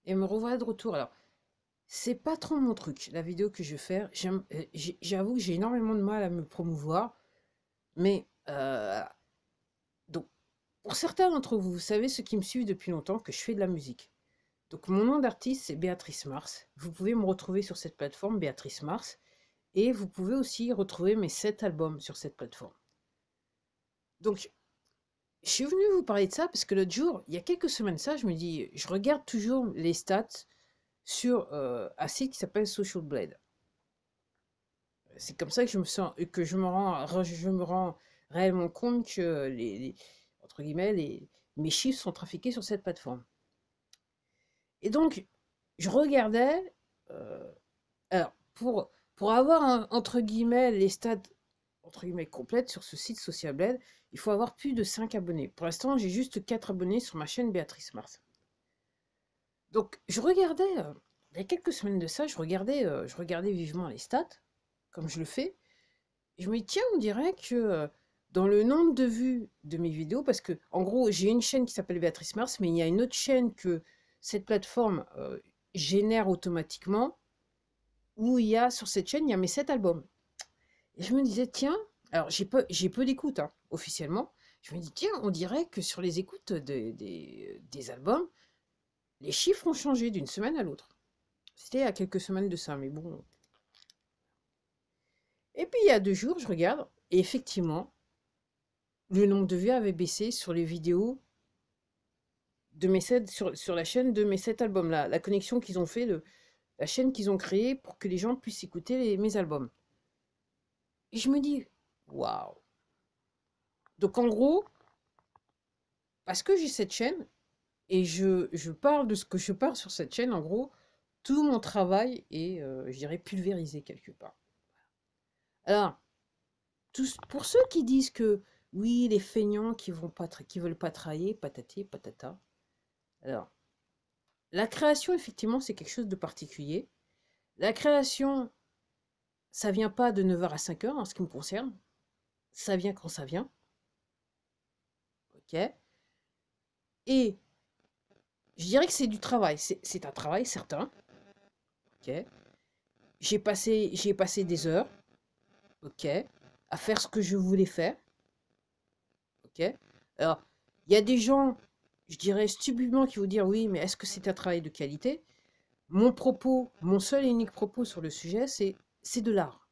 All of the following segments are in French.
Et me revoilà de retour. Alors, c'est pas trop mon truc, la vidéo que je vais faire. J'avoue que j'ai énormément de mal à me promouvoir. Mais, donc, pour certains d'entre vous, vous savez, ceux qui me suivent depuis longtemps, que je fais de la musique. Donc, mon nom d'artiste, c'est Béatrice Mars. Vous pouvez me retrouver sur cette plateforme, Béatrice Mars. Et vous pouvez aussi retrouver mes 7 albums sur cette plateforme. Donc, je suis venue vous parler de ça parce que l'autre jour, il y a quelques semaines de ça, je me dis, je regarde toujours les stats sur un site qui s'appelle Social Blade. C'est comme ça que je me sens, que je me rends réellement compte que entre guillemets, mes chiffres sont trafiqués sur cette plateforme. Et donc, je regardais, euh, alors, pour avoir, entre guillemets, les stats, entre guillemets, complètes sur ce site Social Blade, il faut avoir plus de 5 abonnés. Pour l'instant, j'ai juste 4 abonnés sur ma chaîne Béatrice Mars. Donc, je regardais, il y a quelques semaines de ça, je regardais vivement les stats, comme je le fais. Je me dis, tiens, on dirait que dans le nombre de vues de mes vidéos, parce que en gros, j'ai une chaîne qui s'appelle Béatrice Mars, mais il y a une autre chaîne que cette plateforme génère automatiquement, où il y a sur cette chaîne, il y a mes 7 albums. Et je me disais, tiens, alors j'ai peu d'écoutes hein, officiellement. Je me dis, tiens, on dirait que sur les écoutes des albums, les chiffres ont changé d'une semaine à l'autre. C'était à quelques semaines de ça, mais bon. Et puis il y a 2 jours, je regarde, et effectivement, le nombre de vues avait baissé sur les vidéos de mes 7, sur la chaîne de mes 7 albums, la connexion qu'ils ont fait, la chaîne qu'ils ont créée pour que les gens puissent écouter mes albums. Et je me dis, waouh! Donc en gros, parce que j'ai cette chaîne, et je parle de ce que je parle sur cette chaîne, en gros, tout mon travail est, je dirais, pulvérisé quelque part. Alors, pour ceux qui disent que oui, les feignants qui veulent pas travailler, patati, patata. Alors, la création, effectivement, c'est quelque chose de particulier. La création, ça vient pas de 9h à 5h en ce qui me concerne. Ça vient quand ça vient. OK? Et je dirais que c'est du travail. C'est un travail certain. OK? J'ai passé des heures. OK? À faire ce que je voulais faire. OK? Alors, il y a des gens, je dirais, stupidement qui vont dire oui, mais est-ce que c'est un travail de qualité? Mon propos, mon seul et unique propos sur le sujet, c'est de l'art.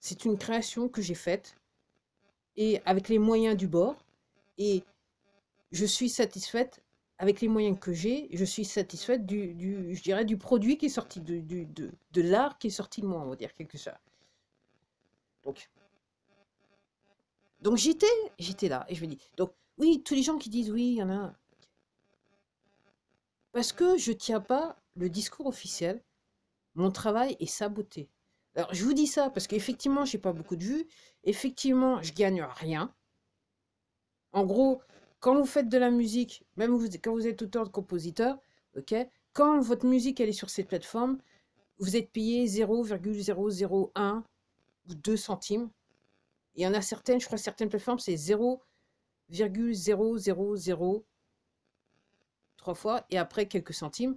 C'est une création que j'ai faite et avec les moyens du bord. Et je suis satisfaite avec les moyens que j'ai. Je suis satisfaite je dirais, du produit qui est sorti, de l'art qui est sorti de moi, on va dire quelque chose. Donc, donc j'étais là et je me dis, donc oui, tous les gens qui disent oui, il y en a. Parce que je tiens pas le discours officiel, mon travail est saboté. Alors, je vous dis ça parce qu'effectivement, j'ai pas beaucoup de vues. Effectivement, je gagne rien. En gros, quand vous faites de la musique, quand vous êtes auteur-compositeur, ok, quand votre musique elle est sur cette plateforme, vous êtes payé 0,001 ou 2 centimes. Il y en a certaines, je crois certaines plateformes, c'est 0,0003 fois et après quelques centimes.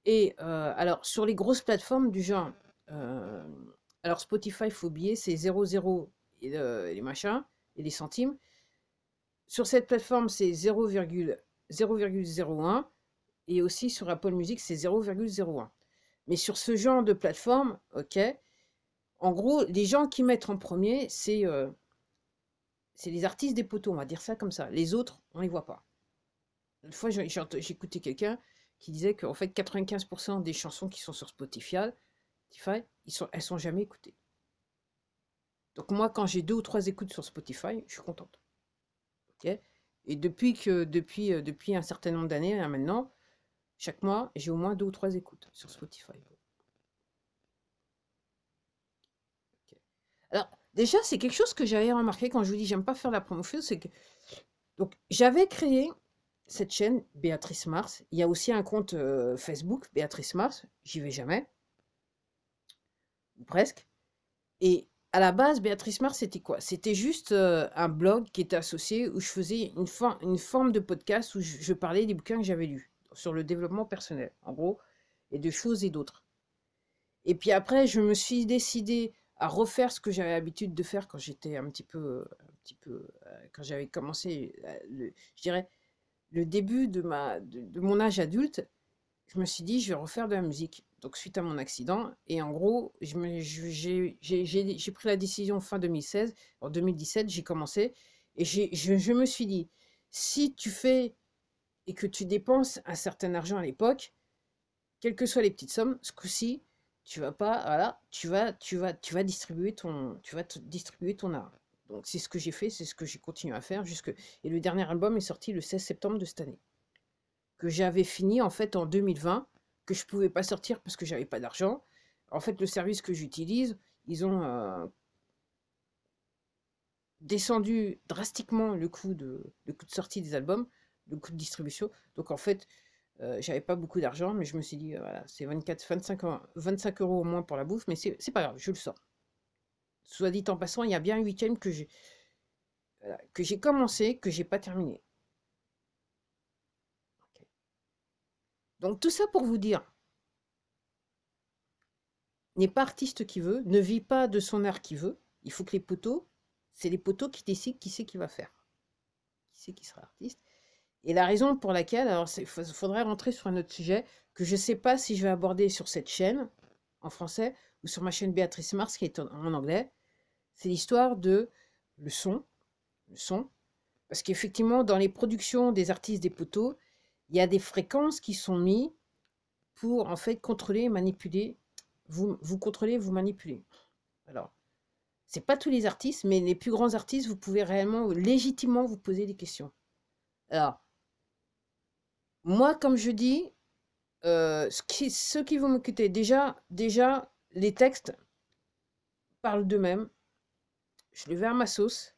Et alors, sur les grosses plateformes du genre, euh, alors Spotify, il faut oublier, c'est 0,0 et les machins et les centimes. Sur cette plateforme, c'est 0,01 et aussi sur Apple Music, c'est 0,01. Mais sur ce genre de plateforme, ok, en gros, les gens qui mettent en premier, c'est les artistes des poteaux, on va dire ça comme ça. Les autres, on les voit pas. Une fois, j'ai écouté quelqu'un qui disait qu'en fait, 95% des chansons qui sont sur Spotify, elles sont jamais écoutées. Donc moi, quand j'ai 2 ou 3 écoutes sur Spotify, je suis contente. Ok. Et depuis un certain nombre d'années hein, maintenant, chaque mois, j'ai au moins 2 ou 3 écoutes sur Spotify. Ok. Alors, déjà, c'est quelque chose que j'avais remarqué quand je vous dis j'aime pas faire la promotion, c'est que donc j'avais créé cette chaîne Béatrice Mars. Il y a aussi un compte Facebook Béatrice Mars. J'y vais jamais, ou presque. Et à la base, Béatrice Mars, c'était quoi? C'était juste un blog qui était associé où je faisais une forme de podcast où je parlais des bouquins que j'avais lus. sur le développement personnel, en gros, et de choses et d'autres. Et puis après, je me suis décidée à refaire ce que j'avais l'habitude de faire quand j'étais quand j'avais commencé, je dirais, le début de mon âge adulte. Je me suis dit, je vais refaire de la musique. Donc, suite à mon accident, et en gros, j'ai pris la décision fin 2016. En 2017, j'ai commencé, et je me suis dit, si tu fais et que tu dépenses un certain argent à l'époque, quelles que soient les petites sommes, ce coup-ci, tu vas pas, voilà, tu vas distribuer ton art. Donc, c'est ce que j'ai fait, c'est ce que j'ai continué à faire et le dernier album est sorti le 16 septembre de cette année, que j'avais fini en fait en 2020, que je pouvais pas sortir parce que j'avais pas d'argent. En fait, le service que j'utilise, ils ont descendu drastiquement le coût de sortie des albums, le coût de distribution. Donc en fait, j'avais pas beaucoup d'argent, mais je me suis dit, voilà, c'est 25 euros au moins pour la bouffe, mais c'est pas grave, je le sors. Soit dit en passant, il y a bien un week-end que j'ai commencé, que j'ai pas terminé. Ok. Donc tout ça pour vous dire, n'est pas artiste qui veut, ne vit pas de son art qui veut. Il faut que c'est les poteaux qui décident qui c'est qui va faire, qui c'est qui sera artiste. Et la raison pour laquelle, alors il faudrait rentrer sur un autre sujet que je ne sais pas si je vais aborder sur cette chaîne en français ou sur ma chaîne Béatrice Mars qui est en anglais, c'est l'histoire de le son, le son. Parce qu'effectivement, dans les productions des artistes des poteaux, il y a des fréquences qui sont mises pour en fait contrôler, manipuler, vous contrôlez, vous manipulez. Alors, c'est pas tous les artistes, mais les plus grands artistes, vous pouvez réellement, légitimement vous poser des questions. Alors, moi, comme je dis, ceux qui vont m'écouter, déjà, les textes parlent d'eux-mêmes. Je les vais à ma sauce.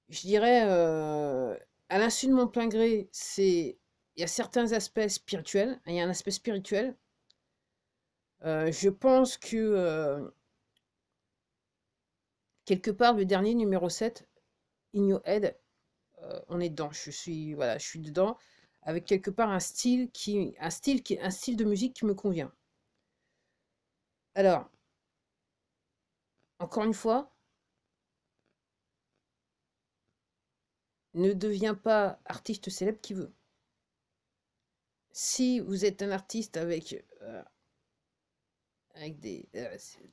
Je dirais, à l'insu de mon plein gré, il y a certains aspects spirituels. Il y a un aspect spirituel. Je pense que quelque part, le dernier numéro 7, In Your Head, on est dedans. Voilà, je suis dedans avec quelque part un style de musique qui me convient. Alors, encore une fois, ne deviens pas artiste célèbre qui veut. Si vous êtes un artiste avec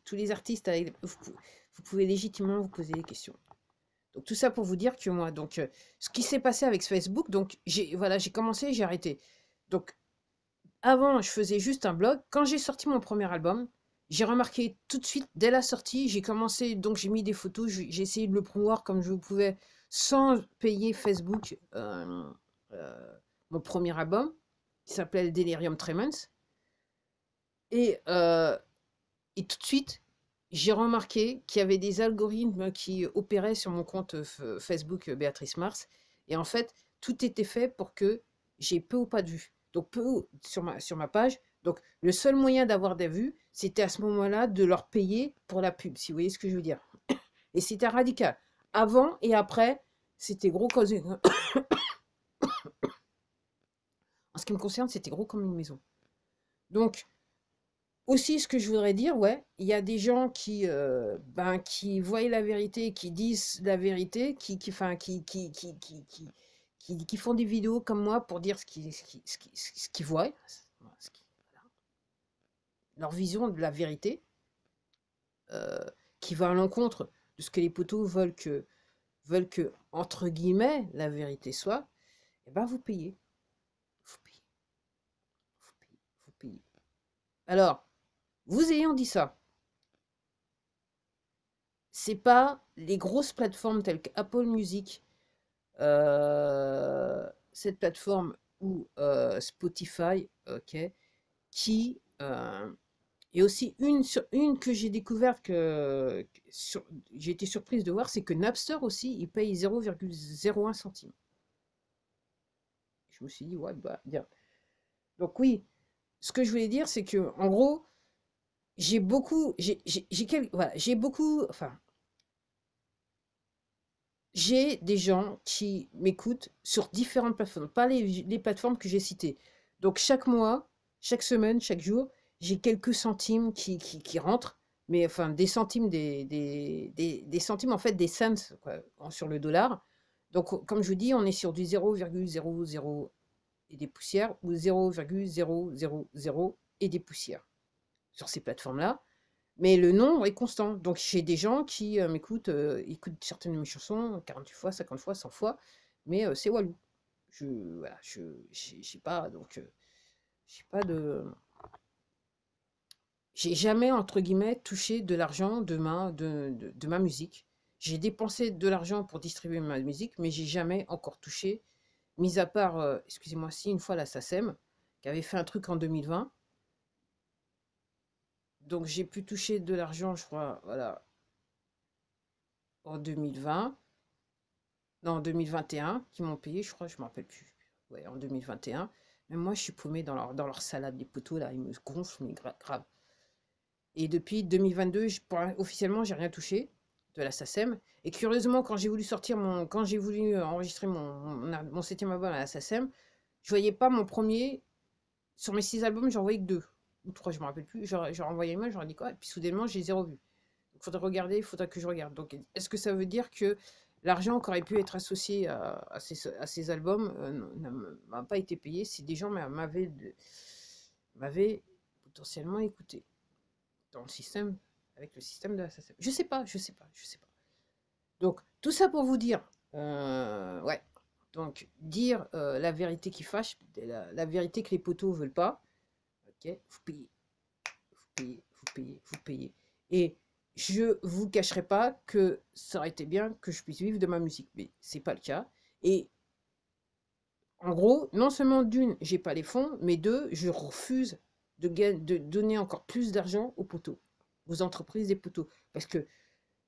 tous les artistes, vous pouvez légitimement vous poser des questions. Donc tout ça pour vous dire que moi, donc ce qui s'est passé avec Facebook, donc j'ai commencé, j'ai arrêté. Donc avant, je faisais juste un blog. Quand j'ai sorti mon premier album, j'ai remarqué tout de suite, dès la sortie, j'ai commencé, donc j'ai mis des photos, j'ai essayé de le promouvoir comme je pouvais, sans payer Facebook, mon premier album, qui s'appelait Delirium Tremens. Et, euh, et tout de suite, j'ai remarqué qu'il y avait des algorithmes qui opéraient sur mon compte Facebook Béatrice Mars. Et en fait, tout était fait pour que j'ai peu ou pas de vues. Donc, sur ma page. Donc, le seul moyen d'avoir des vues, c'était à ce moment-là de leur payer pour la pub, si vous voyez ce que je veux dire. Et c'était radical. Avant et après, c'était gros comme en ce qui me concerne, c'était gros comme une maison. Donc, aussi, ce que je voudrais dire, ouais, il y a des gens qui voient la vérité, qui disent la vérité, enfin, qui font des vidéos comme moi pour dire ce qu'ils voient, voilà, leur vision de la vérité, euh, qui va à l'encontre de ce que les poteaux veulent que, entre guillemets, la vérité soit, et ben vous payez. Vous payez, vous payez, vous payez. Alors, vous ayant dit ça, c'est pas les grosses plateformes telles qu'Apple Music, cette plateforme ou Spotify, ok, qui et aussi une que j'ai découverte j'ai été surprise de voir, c'est que Napster aussi, il paye 0,01 centime. Je me suis dit, ouais, bah, bien. Donc oui, ce que je voulais dire, c'est que en gros, j'ai beaucoup, enfin, j'ai des gens qui m'écoutent sur différentes plateformes, pas les plateformes que j'ai citées. Donc chaque mois, chaque semaine, chaque jour, j'ai quelques centimes qui rentrent, mais enfin des centimes, des centimes en fait des cents quoi, sur le dollar. Donc comme je vous dis, on est sur du 0,00 et des poussières ou 0,000 et des poussières sur ces plateformes-là. Mais le nombre est constant. Donc j'ai des gens qui m'écoutent, écoutent certaines de mes chansons 48 fois, 50 fois, 100 fois, mais c'est Walou. Voilà, j'ai pas, donc j'ai pas de, j'ai jamais entre guillemets touché de l'argent de ma musique. J'ai dépensé de l'argent pour distribuer ma musique, mais j'ai jamais encore touché, mis à part, excusez-moi, si une fois la SACEM, qui avait fait un truc en 2020. Donc j'ai pu toucher de l'argent, je crois, voilà, en 2020. Non, en 2021, qui m'ont payé, je crois, je me rappelle plus. Ouais, en 2021. Même moi, je suis paumé dans leur salade, des poteaux, là, ils me gonflent, mais grave. Et depuis 2022, officiellement, j'ai rien touché de la SACEM. Et curieusement, quand j'ai voulu enregistrer mon 7e album à la SACEM, je voyais pas mon premier, sur mes 6 albums, j'en voyais que 2 ou 3, je me rappelle plus. J'ai renvoyé une j'aurais dit quoi, et puis soudainement, j'ai zéro vu. Il faudrait regarder, il faudra que je regarde. Donc, est-ce que ça veut dire que l'argent qui aurait pu être associé à ces albums m'a pas été payé si des gens m'avaient potentiellement écouté dans le système, avec le système de la SACEM. Je sais pas, je sais pas, je sais pas. Donc, tout ça pour vous dire, ouais. Donc, dire la vérité qui fâche, la vérité que les poteaux veulent pas, ok, vous payez, vous payez, vous payez, vous payez. Et je vous cacherai pas que ça aurait été bien que je puisse vivre de ma musique, mais c'est pas le cas. Et en gros, non seulement d'une, j'ai pas les fonds, mais deux, je refuse de donner encore plus d'argent aux poteaux, aux entreprises des poteaux, parce que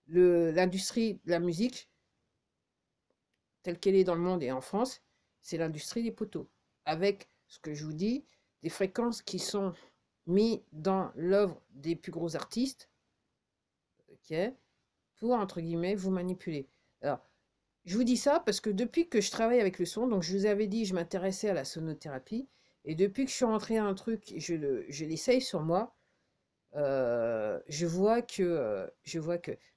l'industrie de la musique, telle qu'elle est dans le monde et en France, c'est l'industrie des poteaux, avec ce que je vous dis, des fréquences qui sont mises dans l'œuvre des plus gros artistes, ok, pour, entre guillemets, vous manipuler. Alors, je vous dis ça parce que depuis que je travaille avec le son, donc je vous avais dit, je m'intéressais à la sonothérapie, et depuis que je suis rentrée à un truc, je l'essaye sur moi, je vois que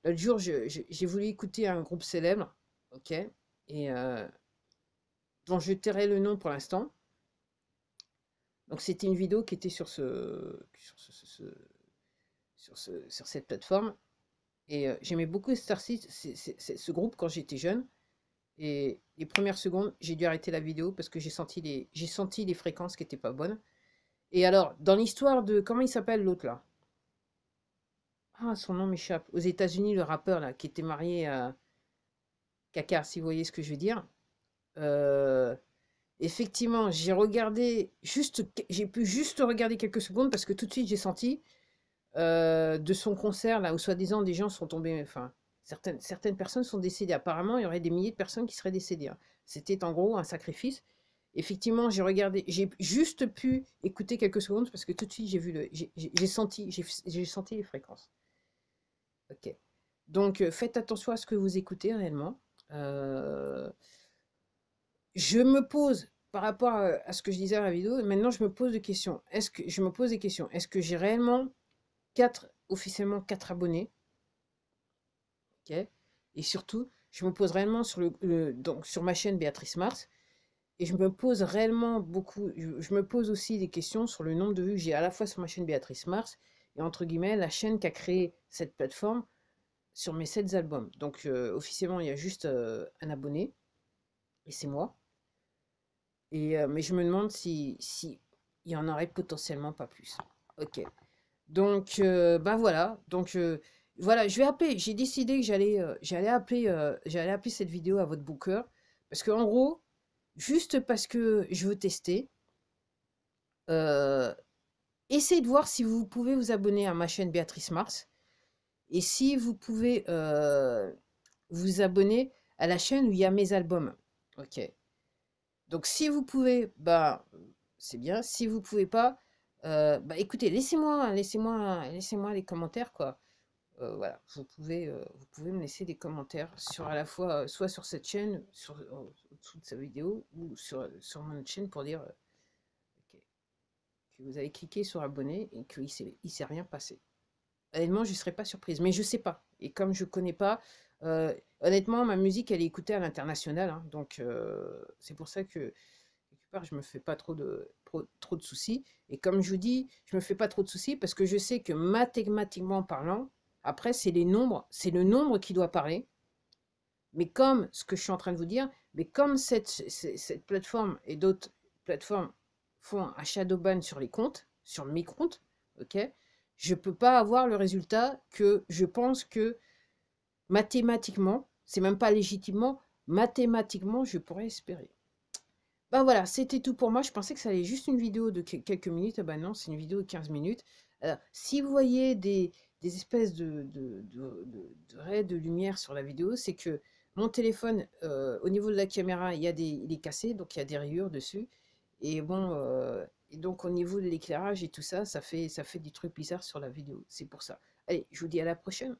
l'autre jour, j'ai voulu écouter un groupe célèbre, ok, et dont je tairai le nom pour l'instant. Donc c'était une vidéo qui était sur cette plateforme. Et j'aimais beaucoup ce groupe quand j'étais jeune. Et les premières secondes, j'ai dû arrêter la vidéo parce que j'ai senti les fréquences qui n'étaient pas bonnes. Et alors, dans l'histoire de... Comment il s'appelle l'autre là? Ah, son nom m'échappe. Aux États-Unis, le rappeur là, qui était marié à Kaka, si vous voyez ce que je veux dire. Euh, Effectivement, j'ai pu juste regarder quelques secondes parce que tout de suite j'ai senti de son concert, là où soi-disant des gens sont tombés, enfin, certaines personnes sont décédées. Apparemment, il y aurait des milliers de personnes qui seraient décédées, hein. C'était en gros un sacrifice. Effectivement, j'ai juste pu écouter quelques secondes parce que tout de suite j'ai senti les fréquences. Ok. Donc, faites attention à ce que vous écoutez réellement. Euh, je me pose, par rapport à ce que je disais à la vidéo, maintenant je me pose des questions. Je me pose des questions. Est-ce que j'ai réellement officiellement 4 abonnés? Ok. Et surtout, je me pose réellement donc sur ma chaîne Béatrice Mars. Et je me pose réellement beaucoup. Je me pose aussi des questions sur le nombre de vues que j'ai à la fois sur ma chaîne Béatrice Mars et entre guillemets la chaîne qui a créé cette plateforme sur mes 7 albums. Donc officiellement, il y a juste un abonné et c'est moi. Mais je me demande si il y en aurait potentiellement pas plus. Ok. Donc, bah voilà. Donc, voilà, je vais appeler. J'ai décidé que j'allais appeler cette vidéo à votre booker. Parce qu'en gros, juste parce que je veux tester, euh, essayez de voir si vous pouvez vous abonner à ma chaîne Béatrice Mars. Et si vous pouvez vous abonner à la chaîne où il y a mes albums. Ok. Donc, si vous pouvez, bah, c'est bien. Si vous pouvez pas, bah, écoutez, laissez-moi les commentaires, quoi. voilà, vous pouvez me laisser des commentaires sur à la fois, soit sur cette chaîne, au-dessous de sa vidéo, ou sur mon autre chaîne pour dire que vous avez cliqué sur abonner et il s'est rien passé. Honnêtement, je ne serais pas surprise, mais je sais pas. Et comme je connais pas, honnêtement, ma musique, elle est écoutée à l'international, hein, donc c'est pour ça que quelque part, je me fais pas trop de soucis. Et comme je vous dis, je me fais pas trop de soucis parce que je sais que mathématiquement parlant, après, c'est le nombre qui doit parler. Mais comme ce que je suis en train de vous dire, mais comme cette plateforme et d'autres plateformes font un shadow ban sur les comptes, sur mes comptes, ok, je ne peux pas avoir le résultat que je pense que mathématiquement, c'est même pas légitimement, mathématiquement, je pourrais espérer. Ben voilà, c'était tout pour moi. Je pensais que ça allait juste une vidéo de quelques minutes. Ah ben non, c'est une vidéo de 15 minutes. Alors, si vous voyez des espèces de raies de lumière sur la vidéo, c'est que mon téléphone, au niveau de la caméra, il est cassé, donc il y a des rayures dessus. Et bon, et donc au niveau de l'éclairage et tout ça, ça fait des trucs bizarres sur la vidéo. C'est pour ça. Allez, je vous dis à la prochaine.